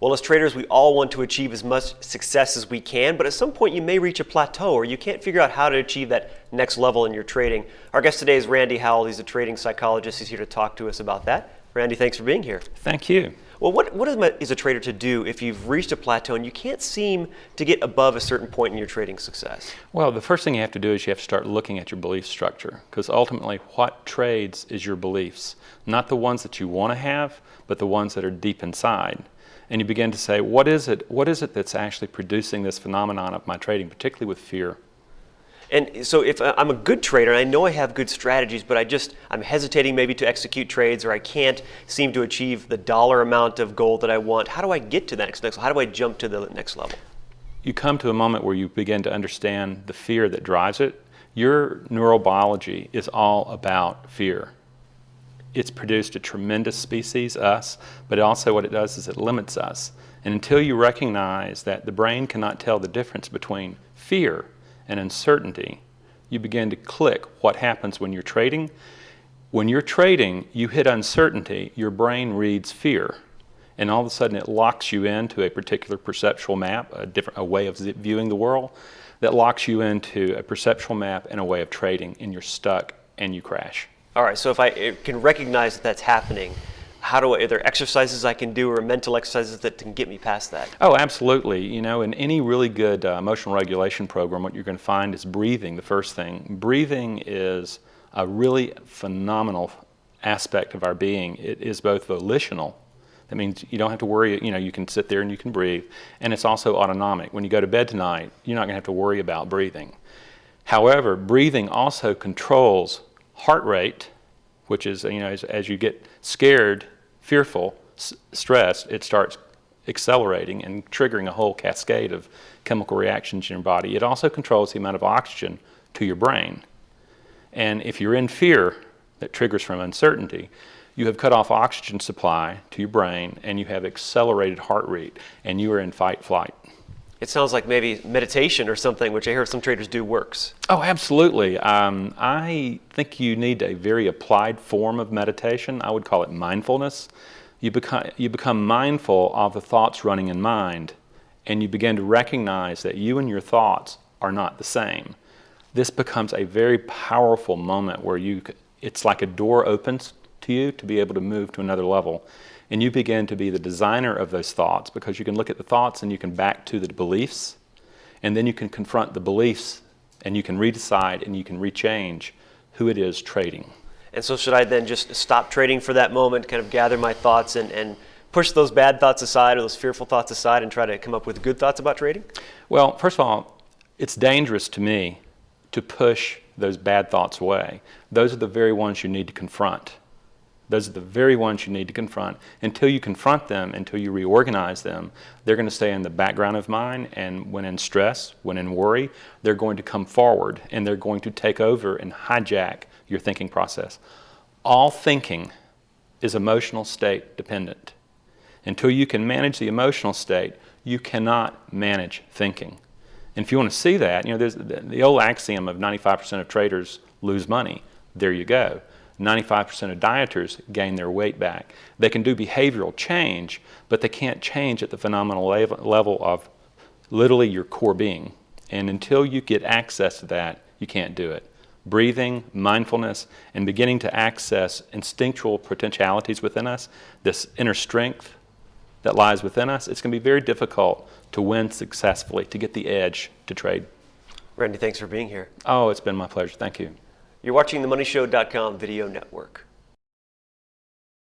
Well, as traders, we all want to achieve as much success as we can, but at some point you may reach a plateau or you can't figure out how to achieve that next level in your trading. Our guest today is Rande Howell. He's a trading psychologist. He's here to talk to us about that. Rande, thanks for being here. Thank you. Well, what is a trader to do if you've reached a plateau and you can't seem to get above a certain point in your trading success? Well, the first thing you have to do is you have to start looking at your belief structure, because ultimately what trades is your beliefs, not the ones that you want to have, but the ones that are deep inside. And you begin to say, what is it that's actually producing this phenomenon of my trading, particularly with fear? And so if I'm a good trader, and I know I have good strategies, but I'm hesitating maybe to execute trades, or I can't seem to achieve the dollar amount of gold that I want, how do I get to that next level? How do I jump to the next level? You come to a moment where you begin to understand the fear that drives it. Your neurobiology is all about fear. It's produced a tremendous species, us, but also what it does is it limits us. And until you recognize that the brain cannot tell the difference between fear and uncertainty, you begin to click what happens when you're trading. When you're trading, you hit uncertainty, your brain reads fear, and all of a sudden it locks you into a particular perceptual map, a way of viewing the world that locks you into a perceptual map and a way of trading, and you're stuck and you crash. All right, so if I can recognize that that's happening, are there exercises I can do or mental exercises that can get me past that? Oh, absolutely. You know, in any really good emotional regulation program, what you're going to find is breathing, the first thing. Breathing is a really phenomenal aspect of our being. It is both volitional. That means you don't have to worry, you can sit there and you can breathe. And it's also autonomic. When you go to bed tonight, you're not going to have to worry about breathing. However, breathing also controls heart rate, which is, as you get scared, fearful, stressed, it starts accelerating and triggering a whole cascade of chemical reactions in your body. It also controls the amount of oxygen to your brain. And if you're in fear that triggers from uncertainty, you have cut off oxygen supply to your brain and you have accelerated heart rate and you are in fight flight. It sounds like maybe meditation or something, which I hear some traders do, works. Oh, absolutely. I think you need a very applied form of meditation. I would call it mindfulness. You become mindful of the thoughts running in mind, and you begin to recognize that you and your thoughts are not the same. This becomes a very powerful moment where it's like a door opens to you to be able to move to another level. And you begin to be the designer of those thoughts, because you can look at the thoughts and you can back to the beliefs, and then you can confront the beliefs and you can redecide and you can rechange who it is trading. And so should I then just stop trading for that moment, kind of gather my thoughts and push those bad thoughts aside or those fearful thoughts aside and try to come up with good thoughts about trading? Well, first of all, it's dangerous to me to push those bad thoughts away. Those are the very ones you need to confront. Those are the very ones you need to confront. Until you confront them, until you reorganize them, they're going to stay in the background of mind, and when in stress, when in worry, they're going to come forward and they're going to take over and hijack your thinking process. All thinking is emotional state dependent. Until you can manage the emotional state, you cannot manage thinking. And if you want to see that, there's the old axiom of 95% of traders lose money. There you go. 95% of dieters gain their weight back. They can do behavioral change, but they can't change at the phenomenal level of literally your core being. And until you get access to that, you can't do it. Breathing, mindfulness, and beginning to access instinctual potentialities within us, this inner strength that lies within us, it's going to be very difficult to win successfully, to get the edge to trade. Rande, thanks for being here. Oh, it's been my pleasure. Thank you. You're watching the MoneyShow.com video network.